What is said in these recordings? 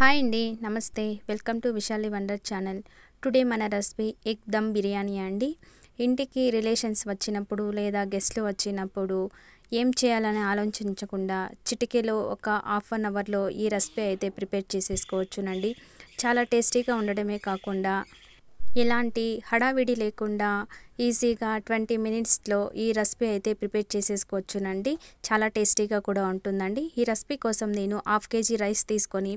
Hi అండి, నమస్తే. Welcome to Vishali wonder channel. Today మన రెసిపీ ఎగ్ దమ్ బిర్యానీ అండి. ఇంటికి రిలేషన్స్ వచ్చినప్పుడు లేదా గెస్ట్లు వచ్చినప్పుడు ఏం చేయాలని ఆలోచించకుండా చిటికెలో ఒక హాఫ్ అన్ అవర్లో ఈ రెసిపీ అయితే ప్రిపేర్ చేసేసుకోవచ్చునండి. చాలా టేస్టీగా ఉండడమే కాకుండా ఎలాంటి హడావిడి లేకుండా ఈజీగా 20 మినిట్స్లో ఈ రెసిపీ అయితే ప్రిపేర్ చేసేసుకోవచ్చునండి. చాలా టేస్టీగా కూడా ఉంటుందండి. ఈ రెసిపీ కోసం నేను 1/2 kg రైస్ తీసుకొని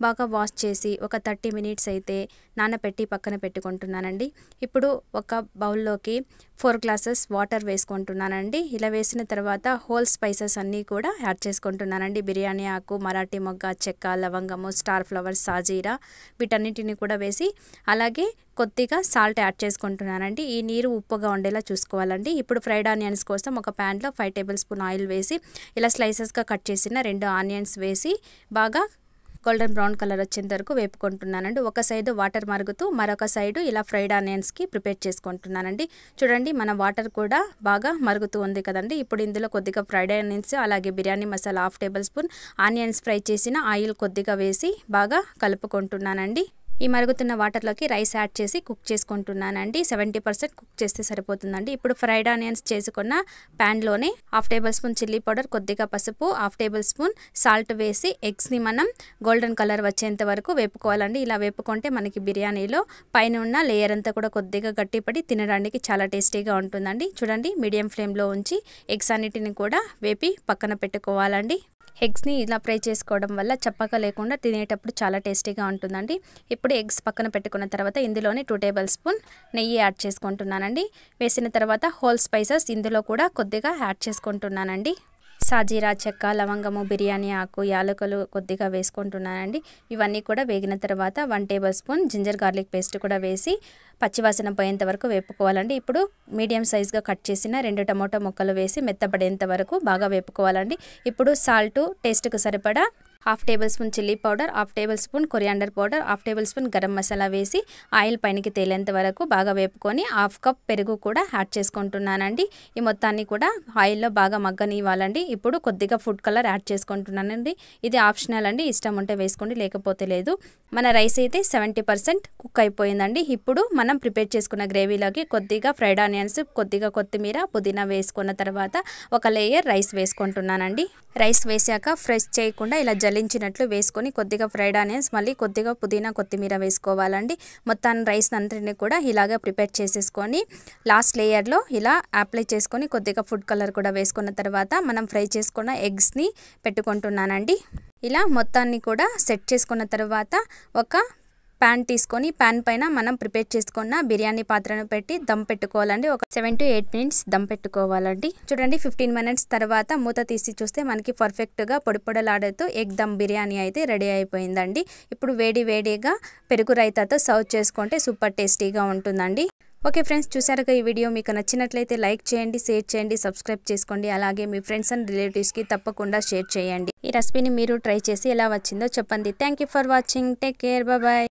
బాగా వాష్ చేసి ఒక 30 మినిట్స్ అయితే నానబెట్టి పక్కన పెట్టుకుంటున్నానండి. ఇప్పుడు ఒక బౌల్లోకి 4 గ్లాసెస్ వాటర్ వేసుకుంటున్నానండి. ఇలా వేసిన తర్వాత హోల్ స్పైసెస్ అన్నీ కూడా యాడ్ చేసుకుంటున్నానండి. బిర్యానీ ఆకు, మరాఠీ మొగ్గ, చెక్క, లవంగము, స్టార్ ఫ్లవర్, సాజీరా వీటన్నిటిని కూడా వేసి అలాగే కొద్దిగా సాల్ట్ యాడ్ చేసుకుంటున్నానండి. ఈ నీరు ఉప్పుగా ఉండేలా చూసుకోవాలండి. ఇప్పుడు ఫ్రైడ్ ఆనియన్స్ కోసం ఒక ప్యాన్లో 5 టేబుల్ స్పూన్ ఆయిల్ వేసి ఇలా స్లైసెస్గా కట్ చేసిన 2 ఆనియన్స్ వేసి బాగా గోల్డెన్ బ్రౌన్ కలర్ వచ్చేంత వరకు వేపుకుంటున్నానండి. ఒక సైడు వాటర్ మరుగుతూ మరొక సైడు ఇలా ఫ్రైడ్ ఆనియన్స్కి ప్రిపేర్ చేసుకుంటున్నానండి. చూడండి, మన వాటర్ కూడా బాగా మరుగుతూ ఉంది కదండి. ఇప్పుడు ఇందులో కొద్దిగా ఫ్రైడ్ ఆనియన్స్ అలాగే biryani masala 1/2 table spoon, onions fry చేసిన ఆయిల్ కొద్దిగా వేసి బాగా కలుపుకుంటున్నానండి. ఈ మరుగుతున్న వాటర్లోకి రైస్ యాడ్ చేసి కుక్ చేసుకుంటున్నానండి. 70% కుక్ చేస్తే సరిపోతుందండి. ఇప్పుడు ఫ్రైడ్ ఆనియన్స్ చేసుకున్న ప్యాన్లోనే 1/2 టేబుల్ స్పూన్ చిల్లీ పౌడర్, కొద్దిగా పసుపు, 1/2 టేబుల్ స్పూన్ సాల్ట్ వేసి ఎగ్స్ని మనం గోల్డెన్ కలర్ వచ్చేంత వరకు వేపుకోవాలండి. ఇలా వేపుకుంటే మనకి బిర్యానీలో పైన ఉన్న లేయర్ అంతా కూడా కొద్దిగా గట్టిపడి తినడానికి చాలా టేస్టీగా ఉంటుందండి. చూడండి, మీడియం ఫ్లేమ్లో ఉంచి ఎగ్స్ అన్నిటిని కూడా వేపి పక్కన పెట్టుకోవాలండి. ఎగ్స్ని ఇలా ఫ్రై చేసుకోవడం వల్ల చప్పగా లేకుండా తినేటప్పుడు చాలా టేస్టీగా ఉంటుందండి. ఇప్పుడు ఎగ్స్ పక్కన పెట్టుకున్న తర్వాత ఇందులోనే 2 టేబుల్ స్పూన్ నెయ్యి యాడ్ చేసుకుంటున్నానండి. వేసిన తర్వాత హోల్ స్పైసెస్ ఇందులో కూడా కొద్దిగా యాడ్ చేసుకుంటున్నానండి. సాజీరా, చెక్క, లవంగము, బిర్యానీ ఆకు, యాలకులు కొద్దిగా వేసుకుంటున్నానండి. ఇవన్నీ కూడా వేగిన తర్వాత 1 tablespoon ginger garlic paste కూడా వేసి పచ్చివాసన పోయేంత వరకు వేపుకోవాలండి. ఇప్పుడు మీడియం సైజ్గా కట్ చేసిన 2 టమోటా ముక్కలు వేసి మెత్తపడేంత వరకు బాగా వేపుకోవాలండి. ఇప్పుడు సాల్ట్ టేస్ట్కు సరిపడా 1/2 table spoon chilli powder, 1/2 table spoon coriander powder, 1/2 table spoon garam masala వేసి ఆయిల్ పైనకి తేలేంత వరకు బాగా వేపుకొని 1/2 కప్ పెరుగు కూడా యాడ్ చేసుకుంటున్నానండి. ఈ మొత్తాన్ని కూడా ఆయిల్లో బాగా మగ్గనివ్వాలండి. ఇప్పుడు కొద్దిగా ఫుడ్ కలర్ యాడ్ చేసుకుంటున్నానండి. ఇది ఆప్షనల్ అండి, ఇష్టం ఉంటే వేసుకోండి, లేకపోతే లేదు. మన రైస్ అయితే 70% కుక్ అయిపోయిందండి. ఇప్పుడు మనం ప్రిపేర్ చేసుకున్న గ్రేవీలోకి కొద్దిగా ఫ్రైడ్ ఆనియన్స్, కొద్దిగా కొత్తిమీర, పుదీనా వేసుకున్న తర్వాత ఒక లేయర్ రైస్ వేసుకుంటున్నానండి. రైస్ వేసాక ఫ్రెష్ చేయకుండా ఇలా జల్లించినట్లు వేసుకొని కొద్దిగా ఫ్రైడ్ ఆనియన్స్, మళ్ళీ కొద్దిగా పుదీనా, కొత్తిమీర వేసుకోవాలండి. మొత్తాన్ని రైస్ అంతటిని కూడా ఇలాగే ప్రిపేర్ చేసేసుకొని లాస్ట్ లేయర్లో ఇలా అప్లై చేసుకొని కొద్దిగా ఫుడ్ కలర్ కూడా వేసుకున్న తర్వాత మనం ఫ్రై చేసుకున్న ఎగ్స్ని పెట్టుకుంటున్నానండి. ఇలా మొత్తాన్ని కూడా సెట్ చేసుకున్న తర్వాత ఒక ప్యాన్ తీసుకొని ప్యాన్ పైన మనం ప్రిపేర్ చేసుకున్న బిర్యానీ పాత్రను పెట్టి దమ్ పెట్టుకోవాలండి. ఒక 7 to 8 మినిట్స్ దమ్ పెట్టుకోవాలండి. చూడండి, 15 మినిట్స్ తర్వాత మూత తీసి చూస్తే మనకి పర్ఫెక్ట్గా పొడిపొడలాడుతూ ఎగ్ దమ్ బిర్యానీ అయితే రెడీ అయిపోయిందండి. ఇప్పుడు వేడిగా పెరుగు రైతాతో సర్వ్ చేసుకుంటే సూపర్ టేస్టీగా ఉంటుందండి. ఓకే ఫ్రెండ్స్, చూసారుగా ఈ వీడియో మీకు నచ్చినట్లయితే లైక్ చేయండి, షేర్ చేయండి, సబ్స్క్రైబ్ చేసుకోండి. అలాగే మీ ఫ్రెండ్స్ అండ్ రిలేటివ్స్కి తప్పకుండా షేర్ చేయండి. ఈ రెసిపీని మీరు ట్రై చేసి ఎలా వచ్చిందో చెప్పండి. Thank you for watching. Take care, bye.